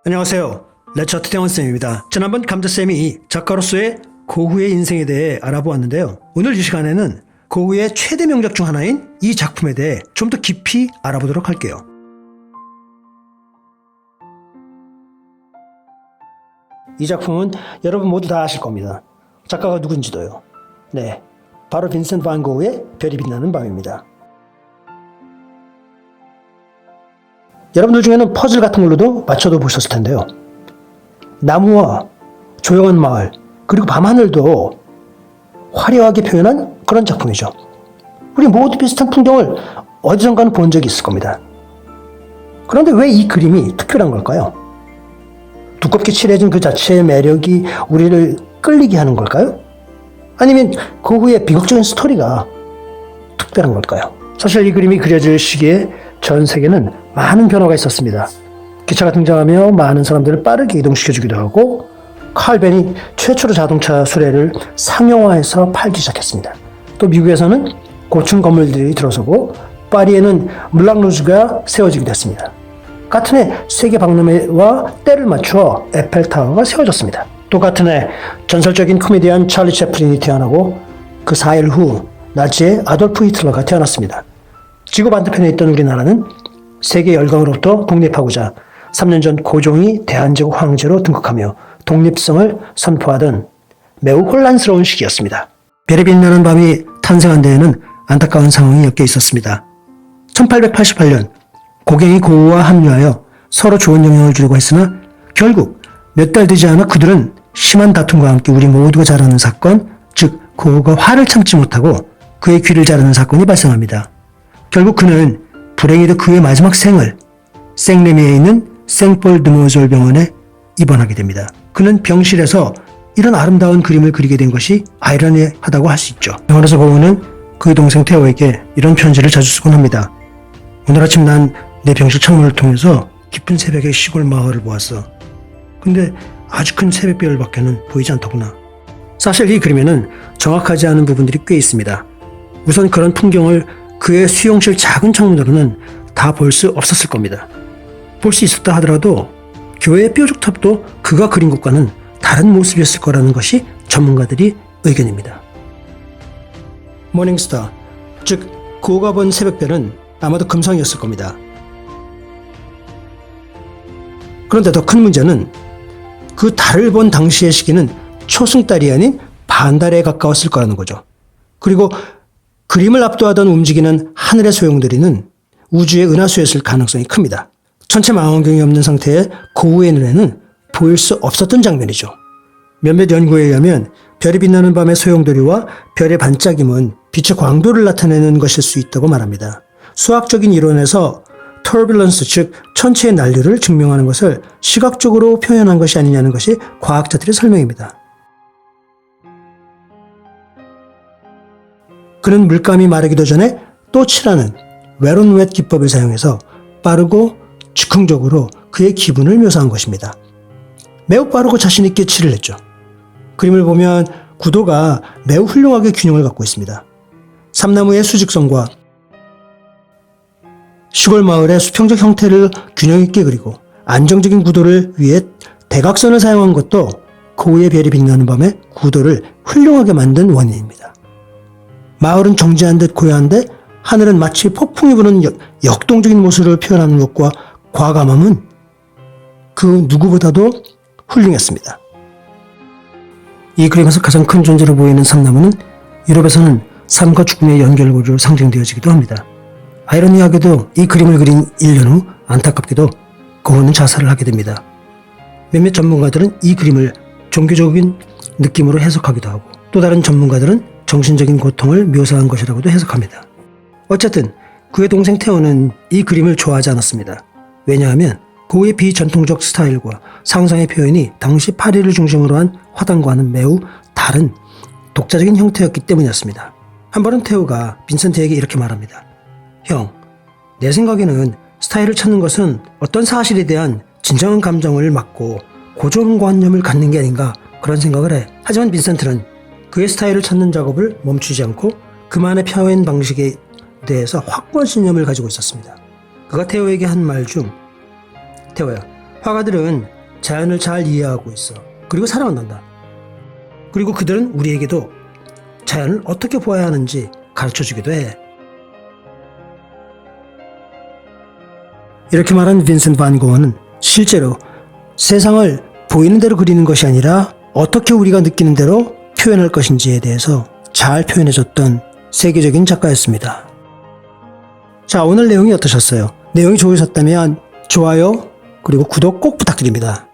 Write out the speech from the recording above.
안녕하세요. 레처트 대원쌤입니다. 지난번 감자쌤이 작가로서의 고흐의 인생에 대해 알아보았는데요. 오늘 이 시간에는 고흐의 최대 명작 중 하나인 이 작품에 대해 좀 더 깊이 알아보도록 할게요. 이 작품은 여러분 모두 다 아실 겁니다. 작가가 누군지도요. 네, 바로 빈센트 반 고흐의 별이 빛나는 밤입니다. 여러분들 중에는 퍼즐 같은 걸로도 맞춰도 보셨을 텐데요. 나무와 조용한 마을, 그리고 밤하늘도 화려하게 표현한 그런 작품이죠. 우리 모두 비슷한 풍경을 어디선가는 본 적이 있을 겁니다. 그런데 왜 이 그림이 특별한 걸까요? 두껍게 칠해진 그 자체의 매력이 우리를 끌리게 하는 걸까요? 아니면 고흐의 비극적인 스토리가 특별한 걸까요? 사실 이 그림이 그려질 시기에 전 세계는 많은 변화가 있었습니다. 기차가 등장하며 많은 사람들을 빠르게 이동시켜주기도 하고 칼벤이 최초로 자동차 수레를 상용화해서 팔기 시작했습니다. 또 미국에서는 고층 건물들이 들어서고 파리에는 물랑루즈가 세워지기도 했습니다. 같은 해 세계 박람회와 때를 맞춰 에펠타워가 세워졌습니다. 또 같은 해 전설적인 코미디언 찰리 채플린이 태어나고 그 4일 후 나치의 아돌프 히틀러가 태어났습니다. 지구 반대편에 있던 우리나라는 세계 열강으로부터 독립하고자 3년 전 고종이 대한제국 황제로 등극하며 독립성을 선포하던 매우 혼란스러운 시기였습니다. 별이 빛나는 밤이 탄생한 데에는 안타까운 상황이 엮여 있었습니다. 1888년 고갱이 고흐와 합류하여 서로 좋은 영향을 주려고 했으나 결국 몇 달 되지 않아 그들은 심한 다툼과 함께 우리 모두가 잘 아는 사건, 즉 고흐가 화를 참지 못하고 그의 귀를 자르는 사건이 발생합니다. 결국 그는 불행히도 그의 마지막 생을 생레미에 있는 생폴 드모졸 병원에 입원하게 됩니다. 그는 병실에서 이런 아름다운 그림을 그리게 된 것이 아이러니하다고 할 수 있죠. 병원에서 고흐는 그의 동생 테오에게 이런 편지를 자주 쓰곤 합니다. 오늘 아침 난 내 병실 창문을 통해서 깊은 새벽의 시골 마을을 보았어. 근데 아주 큰 새벽별밖에는 보이지 않더구나. 사실 이 그림에는 정확하지 않은 부분들이 꽤 있습니다. 우선 그런 풍경을 그의 수용실 작은 창문으로는 다 볼 수 없었을 겁니다. 볼 수 있었다 하더라도 교회의 뾰족탑도 그가 그린 것과는 다른 모습이었을 거라는 것이 전문가들의 의견입니다. 모닝스타, 즉 고흐가 본 새벽별은 아마도 금성이었을 겁니다. 그런데 더 큰 문제는 그 달을 본 당시의 시기는 초승달이 아닌 반달에 가까웠을 거라는 거죠. 그리고 그림을 압도하던 움직이는 하늘의 소용돌이는 우주의 은하수였을 가능성이 큽니다. 전체 망원경이 없는 상태의 고흐의 눈에는 보일 수 없었던 장면이죠. 몇몇 연구에 의하면 별이 빛나는 밤의 소용돌이와 별의 반짝임은 빛의 광도를 나타내는 것일 수 있다고 말합니다. 수학적인 이론에서 터뷸런스, 즉 천체의 난류를 증명하는 것을 시각적으로 표현한 것이 아니냐는 것이 과학자들의 설명입니다. 그는 물감이 마르기도 전에 또 칠하는 웨론웻 기법을 사용해서 빠르고 즉흥적으로 그의 기분을 묘사한 것입니다. 매우 빠르고 자신있게 칠을 했죠. 그림을 보면 구도가 매우 훌륭하게 균형을 갖고 있습니다. 삼나무의 수직선과 시골 마을의 수평적 형태를 균형 있게 그리고 안정적인 구도를 위해 대각선을 사용한 것도 고흐의 별이 빛나는 밤의 구도를 훌륭하게 만든 원인입니다. 마을은 정지한 듯 고요한데 하늘은 마치 폭풍이 부는 역동적인 모습을 표현하는 것과 과감함은 그 누구보다도 훌륭했습니다. 이 그림에서 가장 큰 존재로 보이는 삼나무는 유럽에서는 삶과 죽음의 연결고리로 상징되어지기도 합니다. 아이러니하게도 이 그림을 그린 1년 후 안타깝게도 고흐는 자살을 하게 됩니다. 몇몇 전문가들은 이 그림을 종교적인 느낌으로 해석하기도 하고 또 다른 전문가들은 정신적인 고통을 묘사한 것이라고도 해석합니다. 어쨌든 그의 동생 테오는 이 그림을 좋아하지 않았습니다. 왜냐하면 고흐의 비전통적 스타일과 상상의 표현이 당시 파리를 중심으로 한 화단과는 매우 다른 독자적인 형태였기 때문이었습니다. 한 번은 테오가 빈센트에게 이렇게 말합니다. 형, 내 생각에는 스타일을 찾는 것은 어떤 사실에 대한 진정한 감정을 맡고 고정관념을 갖는 게 아닌가 그런 생각을 해. 하지만 빈센트는 그의 스타일을 찾는 작업을 멈추지 않고 그만의 표현 방식에 대해서 확고한 신념을 가지고 있었습니다. 그가 테오에게 한 말 중 테오야, 화가들은 자연을 잘 이해하고 있어. 그리고 사랑한다. 그리고 그들은 우리에게도 자연을 어떻게 보아야 하는지 가르쳐 주기도 해. 이렇게 말한 빈센트 반 고흐는 실제로 세상을 보이는 대로 그리는 것이 아니라 어떻게 우리가 느끼는 대로 표현할 것인지에 대해서 잘 표현해줬던 세계적인 작가였습니다. 자, 오늘 내용이 어떠셨어요? 내용이 좋으셨다면 좋아요 그리고 구독 꼭 부탁드립니다.